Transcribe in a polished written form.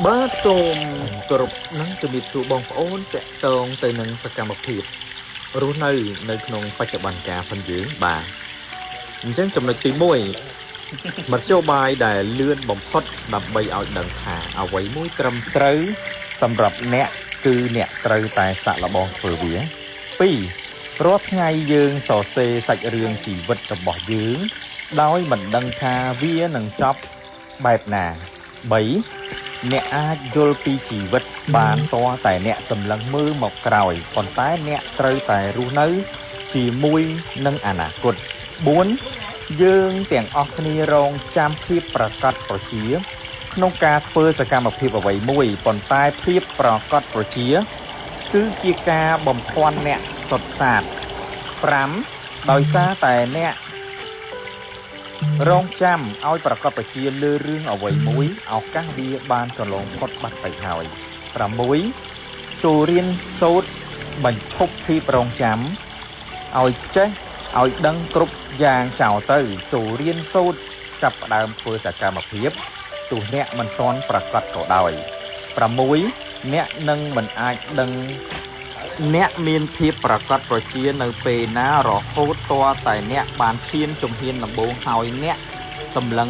បាទសូមគោរពនឹងជំរាបសួរបងប្អូនតាក់ទងទៅនឹងសកម្មភាពរស់នៅក្នុងបច្ចុប្បន្នកាលផងយើងបាទអញ្ចឹងចំណុចទី1មធ្យោបាយដែលលឿនបំផុតដើម្បីឲ្យដឹងថាអ្វីមួយត្រឹមត្រូវសម្រាប់អ្នកគឺអ្នកត្រូវតែសាក់លបងធ្វើវា2រាល់ថ្ងៃយើងសរសេរសាច់រឿងជីវិតរបស់យើងដោយមិនដឹងថាវានឹងចប់បែបណា3អ្នកអាចយល់ពីជីវិតបានតតែអ្នកសម្លឹងមើលមកក្រោយប៉ុន្តែអ្នកត្រូវតែរស់នៅជាមួយនឹងអនាគត4យើងទាំងអស់គ្នារងចាំភាពប្រកបប្រជាក្នុងការធ្វើសកម្មភាពអ្វីមួយប៉ុន្តែភាពប្រកបប្រជាគឺជាការបំភាន់អ្នកសុទ្ធសាធ5ដោយសារតែអ្នករងចាំឲ្យប្រកបប្រជាលើរឿងអ្វីមួយឱកាសវាបានកន្លងផុតបាត់ទៅហើយ6ចូលរៀនសូត្របញ្ឈប់ភាពរងចាំឲ្យចេះឲ្យដឹងគ្រប់យ៉ាងចោលទៅចូលរៀនសូត្រចាប់ផ្ដើមធ្វើសកម្មភាពទោះអ្នកមិនទាន់ប្រកបក៏ដោយ6អ្នកនឹងមិនអាចដឹងអ្នកមានភាពប្រកបប្រជានៅពេលណារហូតទាល់តែអ្នកបានឈានជំហានដំបូងហើយអ្នកសម្លឹង